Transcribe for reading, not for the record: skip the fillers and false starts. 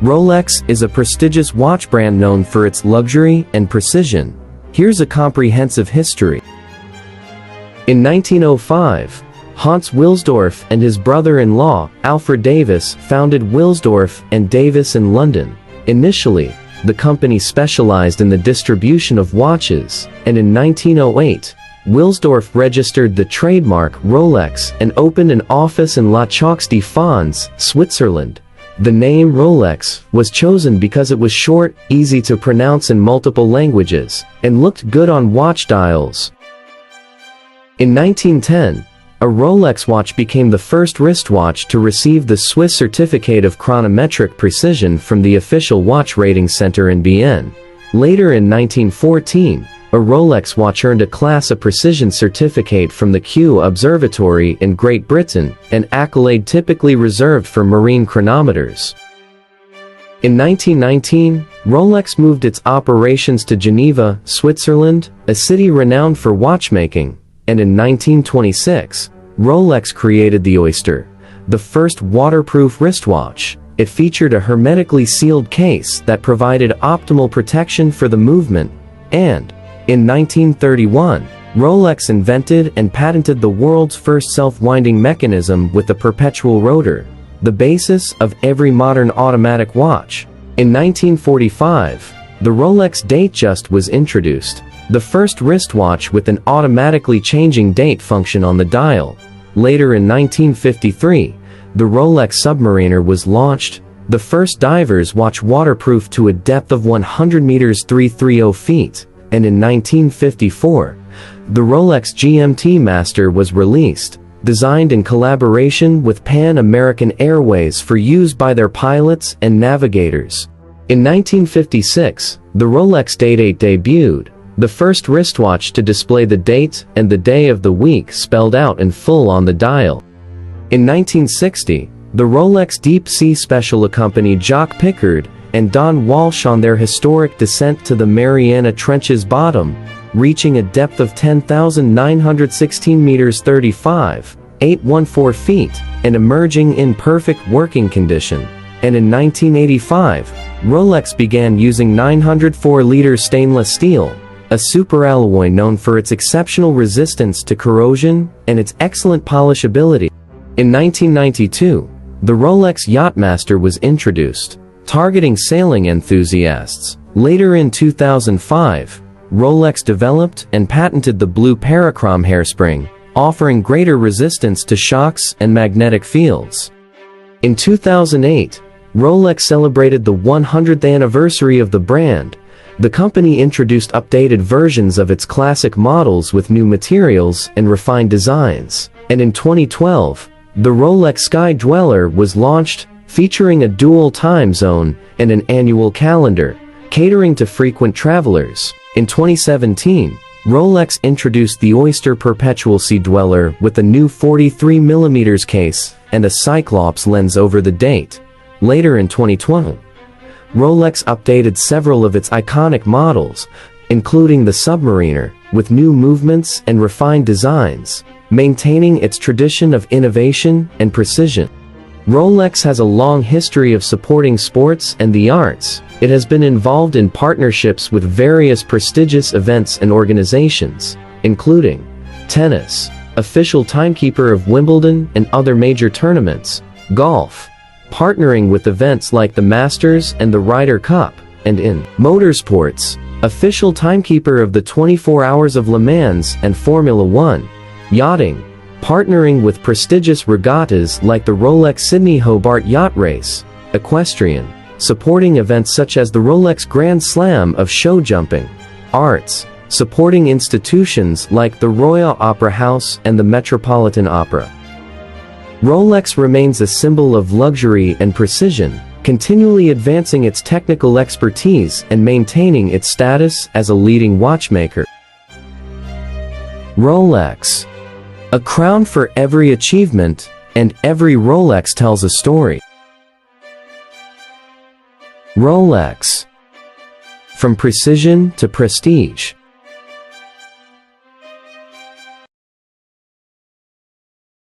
Rolex is a prestigious watch brand known for its luxury and precision. Here's a comprehensive history. In 1905, Hans Wilsdorf and his brother-in-law, Alfred Davis, founded Wilsdorf and Davis in London. Initially, the company specialized in the distribution of watches, and in 1908, Wilsdorf registered the trademark Rolex and opened an office in La Chaux-de-Fonds, Switzerland. The name Rolex was chosen because it was short, easy to pronounce in multiple languages, and looked good on watch dials. In 1910, a Rolex watch became the first wristwatch to receive the Swiss Certificate of Chronometric Precision from the official watch rating center in Bienne. Later in 1914, a Rolex watch earned a Class A Precision certificate from the Kew Observatory in Great Britain, an accolade typically reserved for marine chronometers. In 1919, Rolex moved its operations to Geneva, Switzerland, a city renowned for watchmaking, and in 1926, Rolex created the Oyster, the first waterproof wristwatch. It featured a hermetically sealed case that provided optimal protection for the movement, and in 1931, Rolex invented and patented the world's first self-winding mechanism with the perpetual rotor, the basis of every modern automatic watch. In 1945, the Rolex Datejust was introduced, the first wristwatch with an automatically changing date function on the dial. Later in 1953, the Rolex Submariner was launched, the first diver's watch waterproof to a depth of 100 meters 330 feet. And in 1954, the Rolex GMT Master was released, designed in collaboration with Pan American Airways for use by their pilots and navigators. In 1956, the Rolex Date debuted, the first wristwatch to display the date and the day of the week spelled out in full on the dial. In 1960, the Rolex Deep Sea Special accompanied Jacques Piccard and Don Walsh on their historic descent to the Mariana Trench's bottom, reaching a depth of 10,916 meters 35,814 feet, and emerging in perfect working condition. And in 1985, Rolex began using 904-liter stainless steel, a superalloy known for its exceptional resistance to corrosion and its excellent polishability. In 1992, the Rolex Yachtmaster was introduced, targeting sailing enthusiasts. Later in 2005, Rolex developed and patented the blue parachrom hairspring, offering greater resistance to shocks and magnetic fields. In 2008, Rolex celebrated the 100th anniversary of the brand. The company introduced updated versions of its classic models with new materials and refined designs. And in 2012, the Rolex Sky Dweller was launched, featuring a dual time zone and an annual calendar, catering to frequent travelers. In 2017, Rolex introduced the Oyster Perpetual Sea Dweller with a new 43mm case and a Cyclops lens over the date. Later in 2020, Rolex updated several of its iconic models, including the Submariner, with new movements and refined designs, maintaining its tradition of innovation and precision. Rolex has a long history of supporting sports and the arts. It has been involved in partnerships with various prestigious events and organizations, including tennis, official timekeeper of Wimbledon and other major tournaments, golf, partnering with events like the Masters and the Ryder Cup, and in motorsports, official timekeeper of the 24 Hours of Le Mans and Formula One, yachting, partnering with prestigious regattas like the Rolex Sydney Hobart Yacht Race, equestrian, supporting events such as the Rolex Grand Slam of show jumping, arts, supporting institutions like the Royal Opera House and the Metropolitan Opera. Rolex remains a symbol of luxury and precision, continually advancing its technical expertise and maintaining its status as a leading watchmaker. Rolex. A crown for every achievement, and every Rolex tells a story. Rolex. From precision to prestige.